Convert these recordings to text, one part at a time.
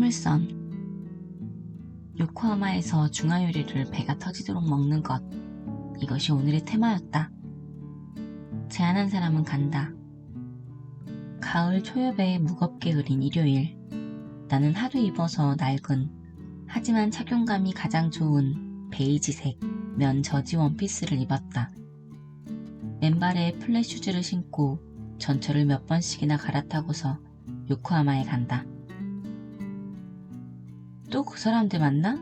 식물선. 요코하마에서 중화요리를 배가 터지도록 먹는 것. 이것이 오늘의 테마였다. 제안한 사람은 간다. 가을 초여배에 무겁게 흐린 일요일. 나는 하도 입어서 낡은 하지만 착용감이 가장 좋은 베이지색 면 저지 원피스를 입었다. 맨발에 플랫 슈즈를 신고 전철을 몇 번씩이나 갈아타고서 요코하마에 간다. 또 그 사람들 만나?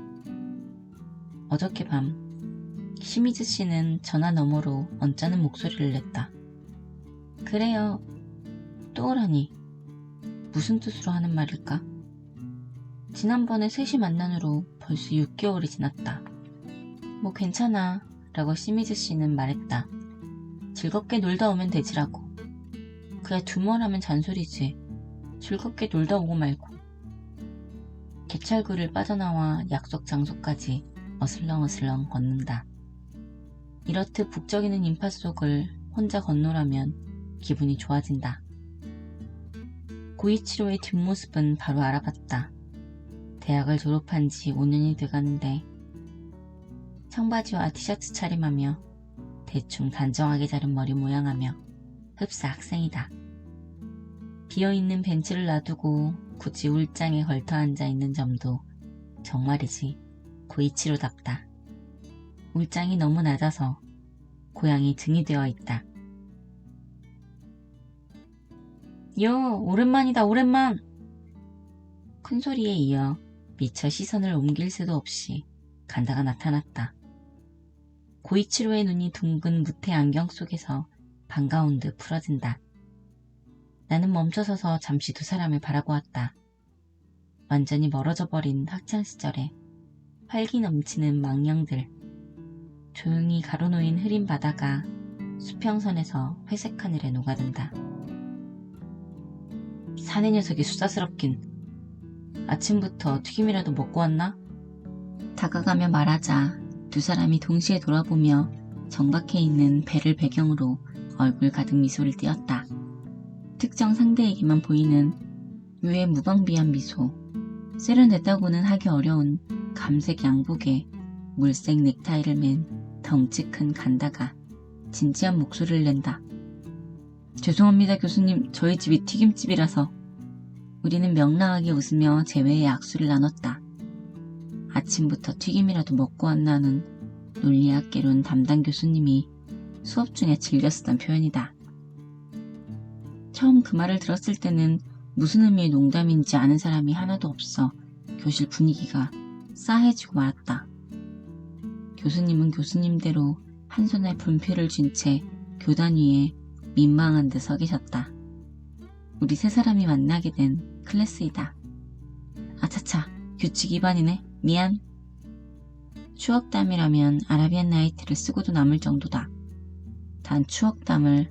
어저께 밤 시미즈 씨는 전화 너머로 언짢은 목소리를 냈다. 그래요. 또 오라니. 무슨 뜻으로 하는 말일까? 지난번에 셋이 만난 후로 벌써 6개월이 지났다. 뭐 괜찮아 라고 시미즈 씨는 말했다. 즐겁게 놀다 오면 되지라고. 그야 두멀하면 잔소리지. 즐겁게 놀다 오고 말고. 개찰구를 빠져나와 약속 장소까지 어슬렁어슬렁 걷는다. 이렇듯 북적이는 인파 속을 혼자 건너라면 기분이 좋아진다. 고이치로의 뒷모습은 바로 알아봤다. 대학을 졸업한 지 5년이 돼가는데 청바지와 티셔츠 차림하며 대충 단정하게 자른 머리 모양하며 흡사 학생이다. 비어있는 벤치를 놔두고 굳이 울장에 걸터 앉아있는 점도 정말이지 고이치로답다. 울장이 너무 낮아서 고양이 등이 되어 있다. 요, 오랜만이다 오랜만! 큰 소리에 이어 미처 시선을 옮길 새도 없이 간다가 나타났다. 고이치로의 눈이 둥근 무태 안경 속에서 반가운 듯 풀어진다. 나는 멈춰서서 잠시 두 사람을 바라보았다. 완전히 멀어져 버린 학창시절에 활기 넘치는 망령들. 조용히 가로놓인 흐린 바다가 수평선에서 회색 하늘에 녹아든다. 사내 녀석이 수다스럽긴. 아침부터 튀김이라도 먹고 왔나? 다가가며 말하자 두 사람이 동시에 돌아보며 정박해 있는 배를 배경으로 얼굴 가득 미소를 띄었다. 특정 상대에게만 보이는 왜 무방비한 미소. 세련됐다고는 하기 어려운 감색 양복에 물색 넥타이를 맨 덩치 큰 간다가 진지한 목소리를 낸다. 죄송합니다 교수님, 저희 집이 튀김집이라서. 우리는 명랑하게 웃으며 재회의 악수를 나눴다. 아침부터 튀김이라도 먹고 왔나는 논리학개론 담당 교수님이 수업 중에 즐겨 쓰던 표현이다. 처음 그 말을 들었을 때는 무슨 의미의 농담인지 아는 사람이 하나도 없어 교실 분위기가 싸해지고 말았다. 교수님은 교수님대로 한 손에 분필을 쥔 채 교단 위에 민망한 듯 서 계셨다. 우리 세 사람이 만나게 된 클래스이다. 아차차, 규칙 위반이네. 미안. 추억담이라면 아라비안 나이트를 쓰고도 남을 정도다. 단 추억담을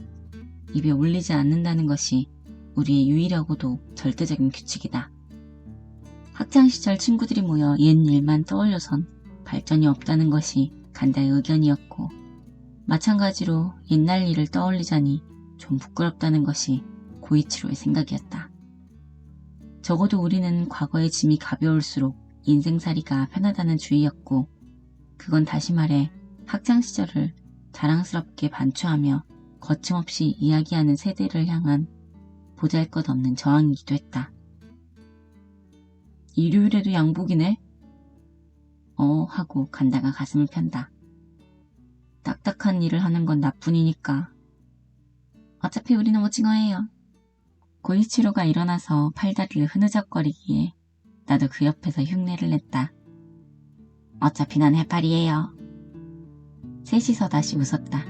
입에 올리지 않는다는 것이 우리의 유일하고도 절대적인 규칙이다. 학창시절 친구들이 모여 옛 일만 떠올려선 발전이 없다는 것이 간다의 의견이었고, 마찬가지로 옛날 일을 떠올리자니 좀 부끄럽다는 것이 고이치로의 생각이었다. 적어도 우리는 과거의 짐이 가벼울수록 인생살이가 편하다는 주의였고, 그건 다시 말해 학창시절을 자랑스럽게 반추하며 거침없이 이야기하는 세대를 향한 보잘것없는 저항이기도 했다. 일요일에도 양복이네? 하고 간다가 가슴을 편다. 딱딱한 일을 하는 건 나뿐이니까. 어차피 우리는 오징어예요. 고이치로가 일어나서 팔다리를 흐느적거리기에 나도 그 옆에서 흉내를 냈다. 어차피 난 해파리예요. 셋이서 다시 웃었다.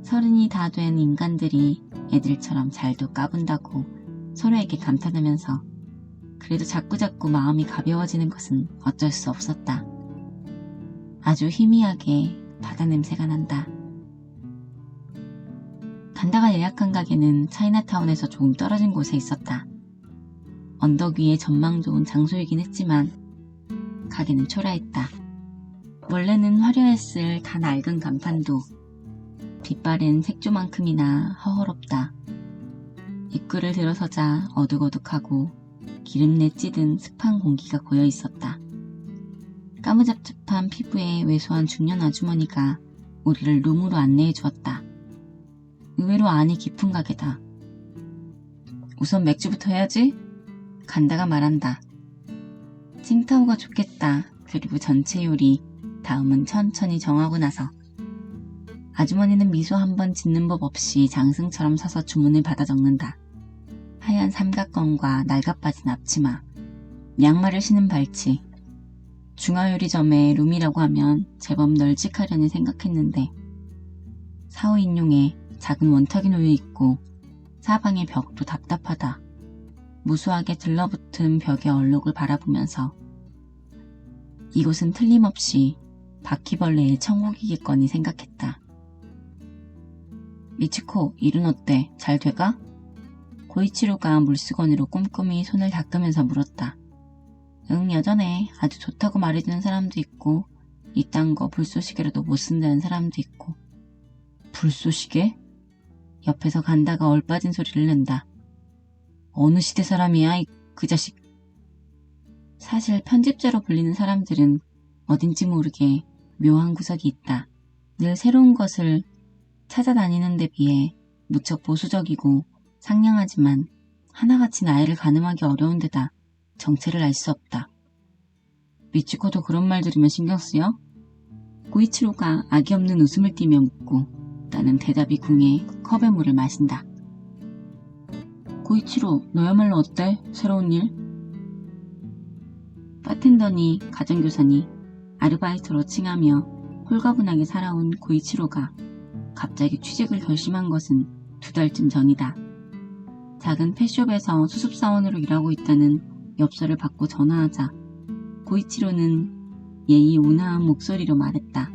30이 다 된 인간들이 애들처럼 잘도 까분다고 서로에게 감탄하면서 그래도 자꾸자꾸 마음이 가벼워지는 것은 어쩔 수 없었다. 아주 희미하게 바다 냄새가 난다. 간다가 예약한 가게는 차이나타운에서 조금 떨어진 곳에 있었다. 언덕 위에 전망 좋은 장소이긴 했지만 가게는 초라했다. 원래는 화려했을 다 낡은 간판도 빛바랜 색조만큼이나 허허롭다. 입구를 들어서자 어둑어둑하고 기름내 찌든 습한 공기가 고여 있었다. 까무잡잡한 피부에 왜소한 중년 아주머니가 우리를 룸으로 안내해 주었다. 의외로 안이 깊은 가게다. 우선 맥주부터 해야지. 간다가 말한다. 칭타오가 좋겠다. 그리고 전체 요리, 다음은 천천히 정하고 나서. 아주머니는 미소 한번 짓는 법 없이 장승처럼 서서 주문을 받아 적는다. 하얀 삼각건과 낡아빠진 앞치마, 양말을 신은 발치. 중화요리점에 룸이라고 하면 제법 널찍하려니 생각했는데 4~5인용에 작은 원탁이 놓여 있고 사방의 벽도 답답하다. 무수하게 들러붙은 벽의 얼룩을 바라보면서 이곳은 틀림없이 바퀴벌레의 천국이겠거니 생각했다. 미치코, 일은 어때? 잘 돼가? 고이치로가 물수건으로 꼼꼼히 손을 닦으면서 물었다. 응, 여전해. 아주 좋다고 말해주는 사람도 있고 이딴 거 불쏘시개로도 못 쓴다는 사람도 있고. 불쏘시개? 옆에서 간다가 얼빠진 소리를 낸다. 어느 시대 사람이야, 그 자식. 사실 편집자로 불리는 사람들은 어딘지 모르게 묘한 구석이 있다. 늘 새로운 것을 찾아다니는 데 비해 무척 보수적이고 상냥하지만 하나같이 나이를 가늠하기 어려운 데다 정체를 알 수 없다. 미치코도 그런 말 들으면 신경 쓰여? 고이치로가 악이 없는 웃음을 띠며 묻고 나는 대답이 궁해 컵에 물을 마신다. 고이치로, 너야말로 어때? 새로운 일? 바텐더니 가정교사니 아르바이트로 칭하며 홀가분하게 살아온 고이치로가 갑자기 취직을 결심한 것은 2달쯤 전이다. 작은 펫숍에서 수습사원으로 일하고 있다는 엽서를 받고 전화하자 고이치로는 예의 온화한 목소리로 말했다.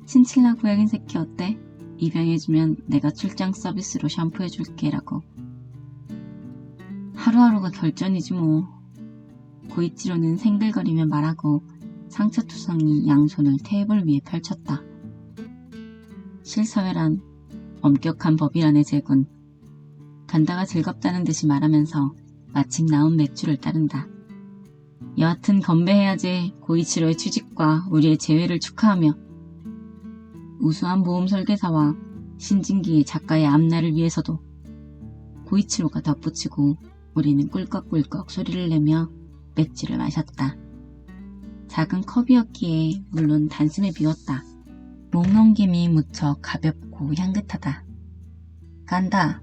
친칠라 고양이 새끼 어때? 입양해주면 내가 출장 서비스로 샴푸해줄게 라고. 하루하루가 결전이지 뭐. 고이치로는 생글거리며 말하고 상처투성이 양손을 테이블 위에 펼쳤다. 실사회란 엄격한 법이라네 제군. 간다가 즐겁다는 듯이 말하면서 마침 나온 맥주를 따른다. 여하튼 건배해야지. 고이치로의 취직과 우리의 재회를 축하하며. 우수한 보험 설계사와 신진기의 작가의 앞날을 위해서도. 고이치로가 덧붙이고 우리는 꿀꺽꿀꺽 소리를 내며 맥주를 마셨다. 작은 컵이었기에 물론 단숨에 비웠다. 목 넘김이 무척 가볍고 향긋하다. 간다.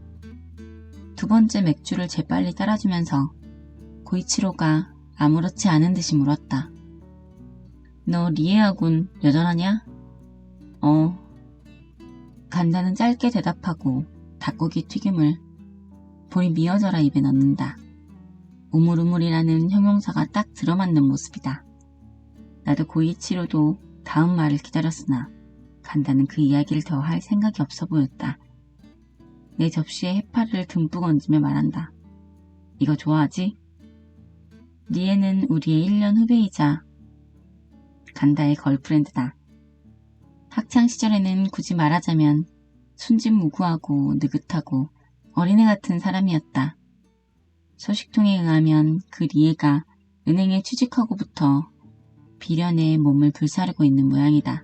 2번째 맥주를 재빨리 따라주면서 고이치로가 아무렇지 않은 듯이 물었다. 너 리에하군 여전하냐? 간다는 짧게 대답하고 닭고기 튀김을 볼이 미어져라 입에 넣는다. 우물우물이라는 형용사가 딱 들어맞는 모습이다. 나도 고이치로도 다음 말을 기다렸으나 간다는 그 이야기를 더 할 생각이 없어 보였다. 내 접시에 해파리를 듬뿍 얹으며 말한다. 이거 좋아하지? 리에는 우리의 1년 후배이자 간다의 걸프렌드다. 학창시절에는 굳이 말하자면 순진무구하고 느긋하고 어린애 같은 사람이었다. 소식통에 의하면 그 리에가 은행에 취직하고부터 비련의 몸을 불사르고 있는 모양이다.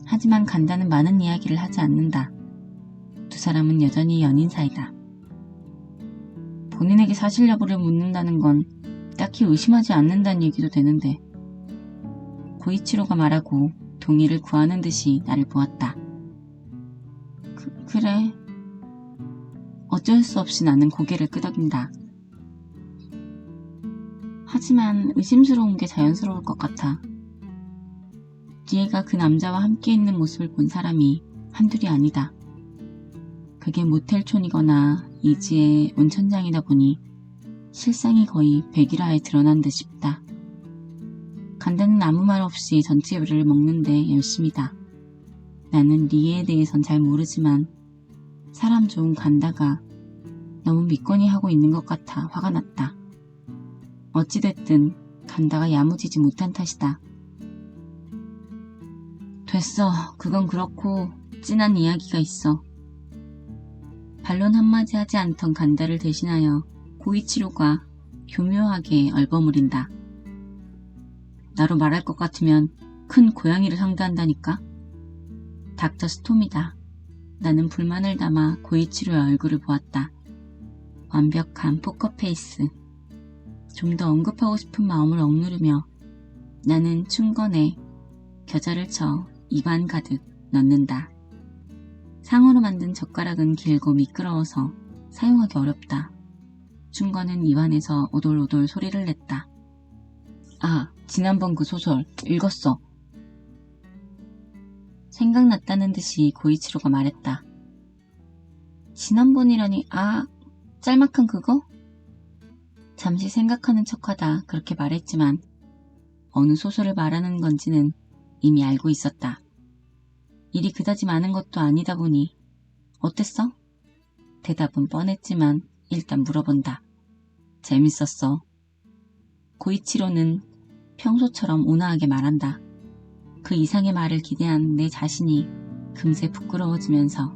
하지만 간다는 많은 이야기를 하지 않는다. 2사람은 여전히 연인 사이다. 본인에게 사실 여부를 묻는다는 건 딱히 의심하지 않는다는 얘기도 되는데 고이치로가 말하고 동의를 구하는 듯이 나를 보았다. 그래. 어쩔 수 없이 나는 고개를 끄덕인다. 하지만 의심스러운 게 자연스러울 것 같아. 리에가 그 남자와 함께 있는 모습을 본 사람이 한둘이 아니다. 그게 모텔촌이거나 이지의 온천장이다 보니 실상이 거의 백일화에 드러난 듯 싶다. 간다는 아무 말 없이 전체 요리를 먹는데 열심이다. 나는 리에에 대해선 잘 모르지만 사람 좋은 간다가 너무 믿거니 하고 있는 것 같아 화가 났다. 어찌됐든 간다가 야무지지 못한 탓이다. 됐어. 그건 그렇고 찐한 이야기가 있어. 반론 한마디 하지 않던 간다를 대신하여 고이치로가 교묘하게 얼버무린다. 나로 말할 것 같으면 큰 고양이를 상대한다니까. 닥터 스톰이다. 나는 불만을 담아 고이치로의 얼굴을 보았다. 완벽한 포커페이스. 좀 더 언급하고 싶은 마음을 억누르며 나는 충건에 겨자를 쳐 입안 가득 넣는다. 상으로 만든 젓가락은 길고 미끄러워서 사용하기 어렵다. 충건은 입안에서 오돌오돌 소리를 냈다. 아, 지난번 그 소설 읽었어. 생각났다는 듯이 고이치로가 말했다. 지난번이라니, 짤막한 그거? 잠시 생각하는 척하다 그렇게 말했지만 어느 소설을 말하는 건지는 이미 알고 있었다. 일이 그다지 많은 것도 아니다 보니 어땠어? 대답은 뻔했지만 일단 물어본다. 재밌었어. 고이치로는 평소처럼 온화하게 말한다. 그 이상의 말을 기대한 내 자신이 금세 부끄러워지면서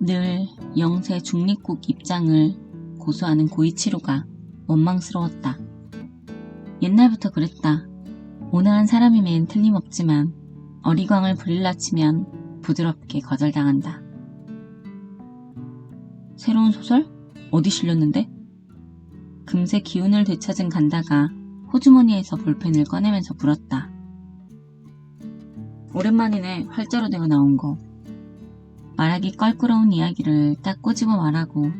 늘 영세 중립국 입장을 고수하는 고이치로가 원망스러웠다. 옛날부터 그랬다. 온화한 사람이면 틀림없지만 어리광을 부릴라 치면 부드럽게 거절당한다. 새로운 소설? 어디 실렸는데? 금세 기운을 되찾은 간다가 호주머니에서 볼펜을 꺼내면서 물었다. 오랜만이네, 활자로 되어 나온 거. 말하기 껄끄러운 이야기를 딱 꼬집어 말하고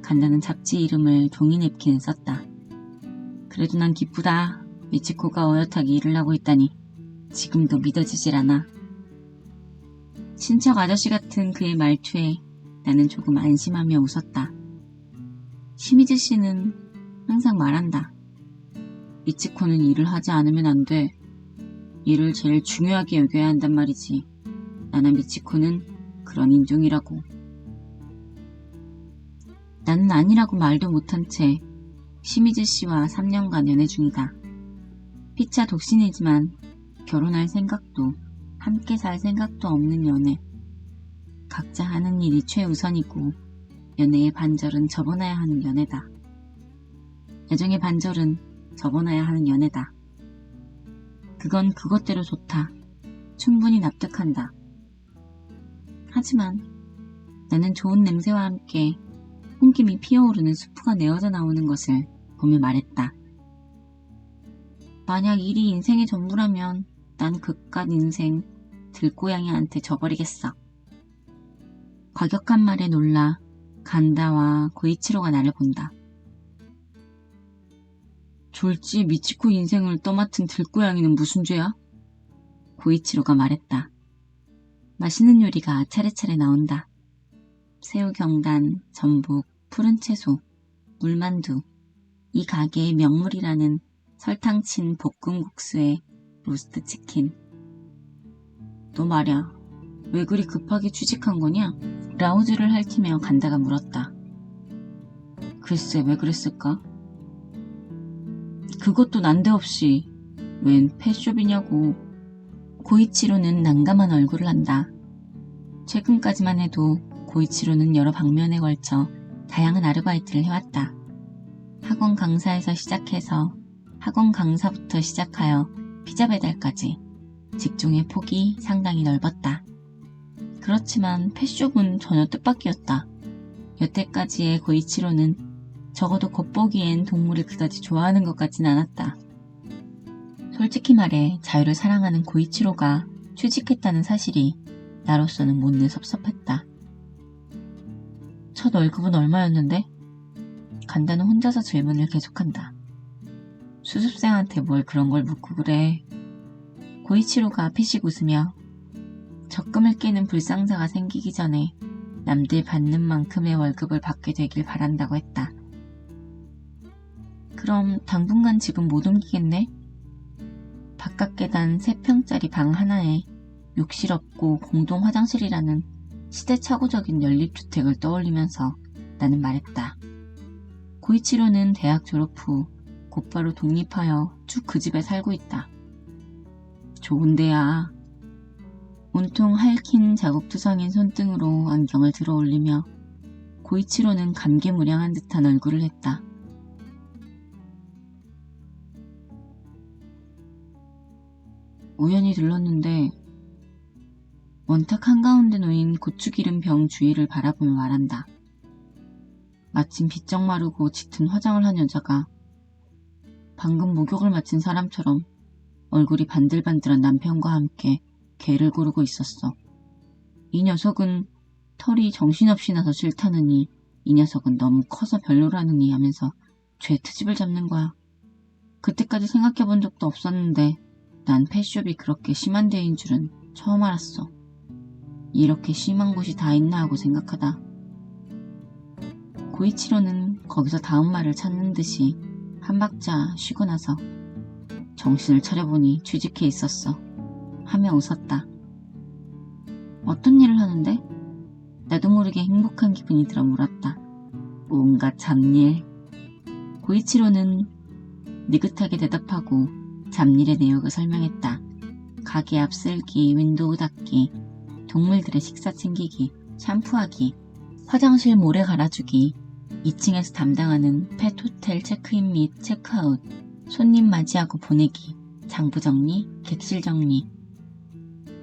간다는 잡지 이름을 종이 냅킨에 썼다. 그래도 난 기쁘다. 미치코가 어엿하게 일을 하고 있다니 지금도 믿어지질 않아. 친척 아저씨 같은 그의 말투에 나는 조금 안심하며 웃었다. 시미즈 씨는 항상 말한다. 미치코는 일을 하지 않으면 안 돼. 일을 제일 중요하게 여겨야 한단 말이지. 나나 미치코는 그런 인종이라고. 나는 아니라고 말도 못한 채 시미즈 씨와 3년간 연애 중이다. 피차 독신이지만 결혼할 생각도 함께 살 생각도 없는 연애. 각자 하는 일이 최우선이고 연애의 반절은 접어놔야 하는 연애다. 애정의 반절은 접어놔야 하는 연애다. 그건 그것대로 좋다. 충분히 납득한다. 하지만 나는 좋은 냄새와 함께 홍김이 피어오르는 수프가 내어져 나오는 것을 보며 말했다. 만약 일이 인생의 전부라면 난 그깟 인생 들고양이한테 져버리겠어. 과격한 말에 놀라 간다와 고이치로가 나를 본다. 졸지 미치코 인생을 떠맡은 들고양이는 무슨 죄야? 고이치로가 말했다. 맛있는 요리가 차례차례 나온다. 새우 경단, 전복, 푸른 채소, 물만두, 이 가게의 명물이라는 설탕 친 볶음국수에 로스트 치킨. 너 말야, 왜 그리 급하게 취직한 거냐? 라우즈를 핥으며 간다가 물었다. 글쎄, 왜 그랬을까? 그것도 난데없이 웬 펫숍이냐고. 고이치로는 난감한 얼굴을 한다. 최근까지만 해도 고이치로는 여러 방면에 걸쳐 다양한 아르바이트를 해왔다. 학원 강사에서 시작해서 학원 강사부터 시작하여 피자 배달까지 직종의 폭이 상당히 넓었다. 그렇지만 펫숍은 전혀 뜻밖이었다. 여태까지의 고이치로는 적어도 겉보기엔 동물을 그다지 좋아하는 것 같진 않았다. 솔직히 말해 자유를 사랑하는 고이치로가 취직했다는 사실이 나로서는 못내 섭섭했다. 첫 월급은 얼마였는데? 간다는 혼자서 질문을 계속한다. 수습생한테 뭘 그런 걸 묻고 그래. 고이치로가 피식 웃으며 적금을 깨는 불상사가 생기기 전에 남들 받는 만큼의 월급을 받게 되길 바란다고 했다. 그럼 당분간 지금 못 옮기겠네? 바깥 계단 3평짜리 방 하나에 욕실 없고 공동 화장실이라는 시대착오적인 연립주택을 떠올리면서 나는 말했다. 고이치로는 대학 졸업 후 곧바로 독립하여 쭉 그 집에 살고 있다. 좋은 데야. 온통 핥힌 자국투성인 손등으로 안경을 들어 올리며 고이치로는 감개무량한 듯한 얼굴을 했다. 우연히 들렀는데 원탁 한가운데 놓인 고추기름 병 주위를 바라보며 말한다. 마침 비쩍 마르고 짙은 화장을 한 여자가 방금 목욕을 마친 사람처럼 얼굴이 반들반들한 남편과 함께 개를 고르고 있었어. 이 녀석은 털이 정신없이 나서 싫다느니 이 녀석은 너무 커서 별로라느니 하면서 죄 트집을 잡는 거야. 그때까지 생각해본 적도 없었는데 난 펫숍이 그렇게 심한 데인 줄은 처음 알았어. 이렇게 심한 곳이 다 있나 하고 생각하다. 고이치로는 거기서 다음 말을 찾는 듯이 한 박자 쉬고 나서 정신을 차려보니 취직해 있었어 하며 웃었다. 어떤 일을 하는데? 나도 모르게 행복한 기분이 들어 물었다. 온갖 잡일. 고이치로는 느긋하게 대답하고 잡일의 내역을 설명했다. 가게 앞 쓸기, 윈도우 닦기, 동물들의 식사 챙기기, 샴푸하기, 화장실 모래 갈아주기, 2층에서 담당하는 펫 호텔 체크인 및 체크아웃, 손님 맞이하고 보내기, 장부 정리, 객실 정리.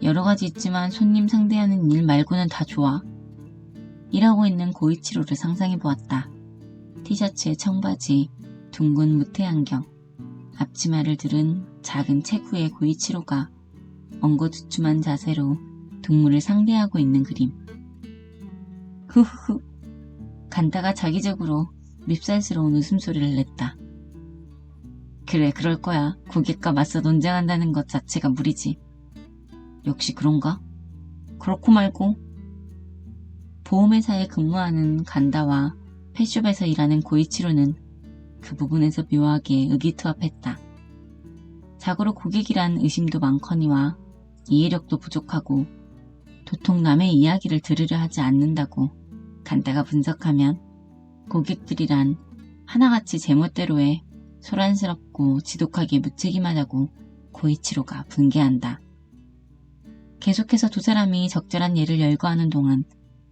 여러 가지 있지만 손님 상대하는 일 말고는 다 좋아. 일하고 있는 고이치로를 상상해보았다. 티셔츠에 청바지, 둥근 무태 안경, 앞치마를 들은 작은 체구의 고이치로가 엉거주춤한 자세로 동물을 상대하고 있는 그림. 후후후. 간다가 자기적으로 밉살스러운 웃음소리를 냈다. 그래, 그럴 거야. 고객과 맞서 논쟁한다는 것 자체가 무리지. 역시 그런가? 그렇고 말고. 보험회사에 근무하는 간다와 펫숍에서 일하는 고이치로는 그 부분에서 묘하게 의기투합했다. 자고로 고객이란 의심도 많거니와 이해력도 부족하고 도통 남의 이야기를 들으려 하지 않는다고 간다가 분석하면 고객들이란 하나같이 제멋대로에 소란스럽고 지독하게 무책임하다고 고이치로가 분개한다. 계속해서 두 사람이 적절한 예를 열거하는 동안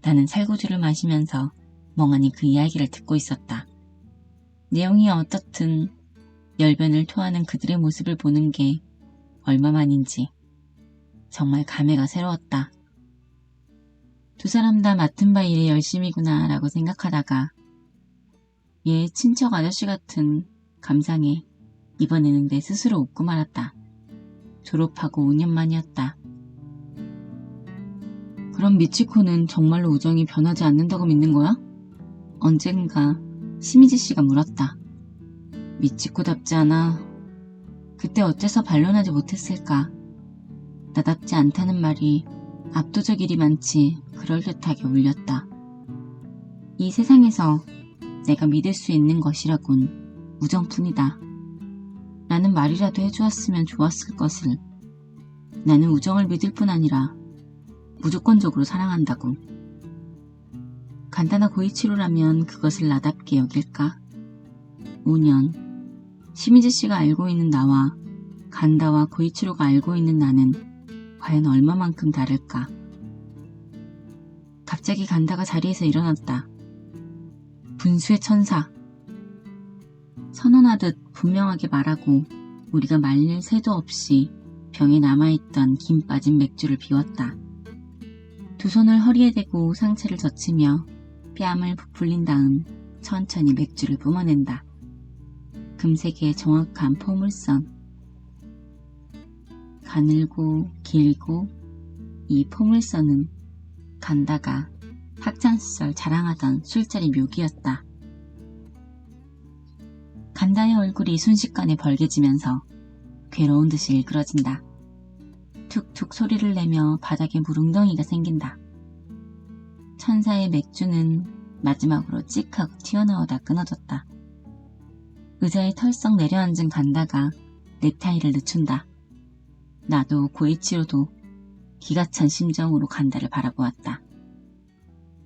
나는 살구주를 마시면서 멍하니 그 이야기를 듣고 있었다. 내용이 어떻든 열변을 토하는 그들의 모습을 보는 게 얼마만인지 정말 감회가 새로웠다. 두 사람 다 맡은 바 일에 열심이구나 라고 생각하다가 얘 친척 아저씨 같은 감상에 이번에는 내 스스로 웃고 말았다. 졸업하고 5년 만이었다. 그럼 미치코는 정말로 우정이 변하지 않는다고 믿는 거야? 언젠가 시미즈 씨가 물었다. 미치코답지 않아. 그때 어째서 반론하지 못했을까? 나답지 않다는 말이 압도적 일이 많지 그럴듯하게 울렸다. 이 세상에서 내가 믿을 수 있는 것이라곤 우정뿐이다. 라는 말이라도 해주었으면 좋았을 것을. 나는 우정을 믿을 뿐 아니라 무조건적으로 사랑한다고. 간단한 고이치로라면 그것을 나답게 여길까? 5년. 시미즈 씨가 알고 있는 나와 간다와 고이치로가 알고 있는 나는 과연 얼마만큼 다를까? 갑자기 간다가 자리에서 일어났다. 분수의 천사. 선언하듯 분명하게 말하고 우리가 말릴 새도 없이 병에 남아있던 김 빠진 맥주를 비웠다. 두 손을 허리에 대고 상체를 젖히며 뺨을 부풀린 다음 천천히 맥주를 뿜어낸다. 금색의 정확한 포물선. 가늘고 길고 이 포물선은 간다가 학창시절 자랑하던 술자리 묘기였다. 간다의 얼굴이 순식간에 벌개지면서 괴로운 듯이 일그러진다. 툭툭 소리를 내며 바닥에 물웅덩이가 생긴다. 천사의 맥주는 마지막으로 찍 하고 튀어나오다 끊어졌다. 의자에 털썩 내려앉은 간다가 넥타이를 늦춘다. 나도 고이치로도 기가 찬 심정으로 간다를 바라보았다.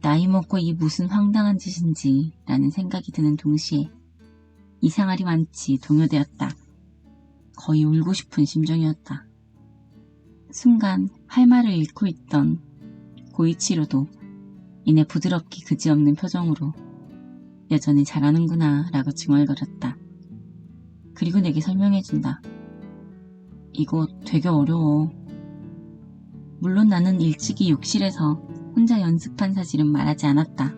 나이 먹고 이 무슨 황당한 짓인지 라는 생각이 드는 동시에 이상하리 많지 동요되었다. 거의 울고 싶은 심정이었다. 순간 할 말을 잃고 있던 고이치로도 이내 부드럽게 그지없는 표정으로 여전히 잘하는구나 라고 중얼거렸다. 그리고 내게 설명해준다. 이거 되게 어려워. 물론 나는 일찍이 욕실에서 혼자 연습한 사실은 말하지 않았다.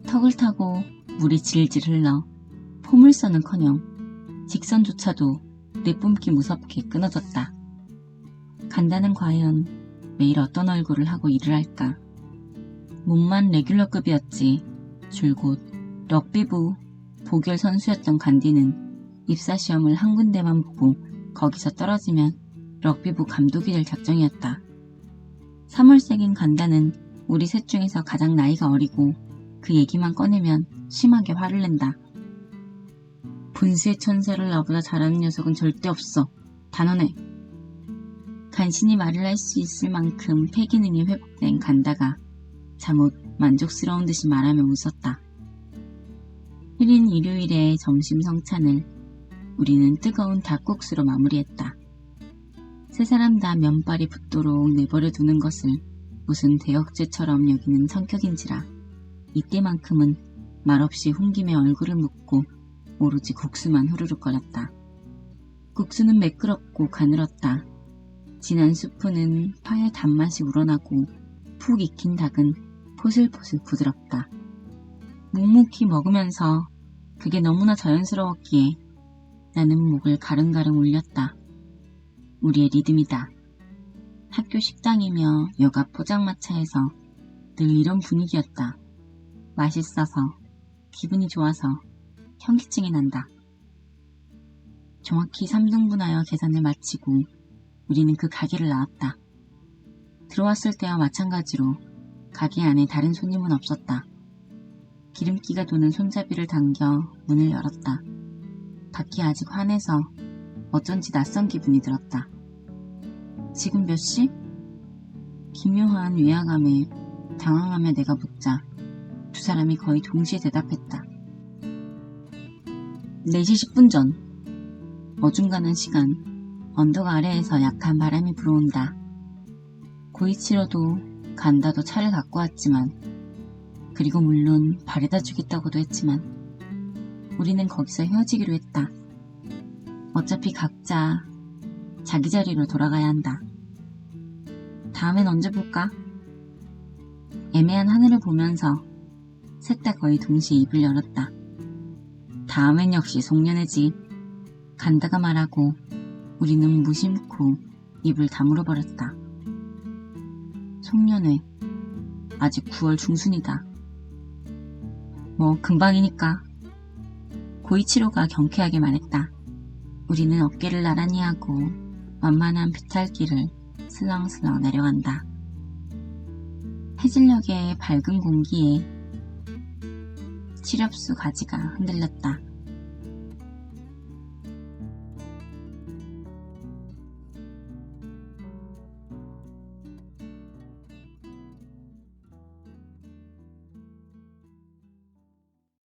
턱을 타고 물이 질질 흘러 포물선은커녕 직선조차도 내뿜기 무섭게 끊어졌다. 간다는 과연 매일 어떤 얼굴을 하고 일을 할까? 몸만 레귤러급이었지 줄곧 럭비부 보결 선수였던 간디는 입사시험을 한 군데만 보고 거기서 떨어지면 럭비부 감독이 될 작정이었다. 3월생인 간다는 우리 셋 중에서 가장 나이가 어리고 그 얘기만 꺼내면 심하게 화를 낸다. 분수의 천사를 나보다 잘하는 녀석은 절대 없어. 단언해. 간신히 말을 할 수 있을 만큼 폐기능이 회복된 간다가 잠옷 만족스러운 듯이 말하며 웃었다. 흐린 일요일의 점심 성찬을 우리는 뜨거운 닭국수로 마무리했다. 세 사람 다 면발이 붓도록 내버려 두는 것을 무슨 대역죄처럼 여기는 성격인지라 이때만큼은 말없이 훈김에 얼굴을 묻고 오로지 국수만 후루룩거렸다. 국수는 매끄럽고 가늘었다. 진한 수프는 파의 단맛이 우러나고 푹 익힌 닭은 포슬포슬 부드럽다. 묵묵히 먹으면서 그게 너무나 자연스러웠기에 나는 목을 가릉가릉 울렸다. 우리의 리듬이다. 학교 식당이며 여가 포장마차에서 늘 이런 분위기였다. 맛있어서, 기분이 좋아서 현기증이 난다. 정확히 3등분하여 계산을 마치고 우리는 그 가게를 나왔다. 들어왔을 때와 마찬가지로 가게 안에 다른 손님은 없었다. 기름기가 도는 손잡이를 당겨 문을 열었다. 밖이 아직 환해서 어쩐지 낯선 기분이 들었다. 지금 몇 시? 기묘한 위화감에 당황하며 내가 묻자 두 사람이 거의 동시에 대답했다. 4시 10분 전. 어중간한 시간, 언덕 아래에서 약한 바람이 불어온다. 고이치로도 간다도 차를 갖고 왔지만 그리고 물론 바래다 주겠다고도 했지만 우리는 거기서 헤어지기로 했다. 어차피 각자 자기 자리로 돌아가야 한다. 다음엔 언제 볼까? 애매한 하늘을 보면서 셋 다 거의 동시에 입을 열었다. 다음엔 역시 송년회지. 간다가 말하고 우리는 무심코 입을 다물어버렸다. 송년회. 아직 9월 중순이다. 뭐 금방이니까. 고이치로가 경쾌하게 말했다. 우리는 어깨를 나란히 하고 완만한 비탈길을 슬렁슬렁 내려간다. 해질녘의 밝은 공기에 칠엽수 가지가 흔들렸다.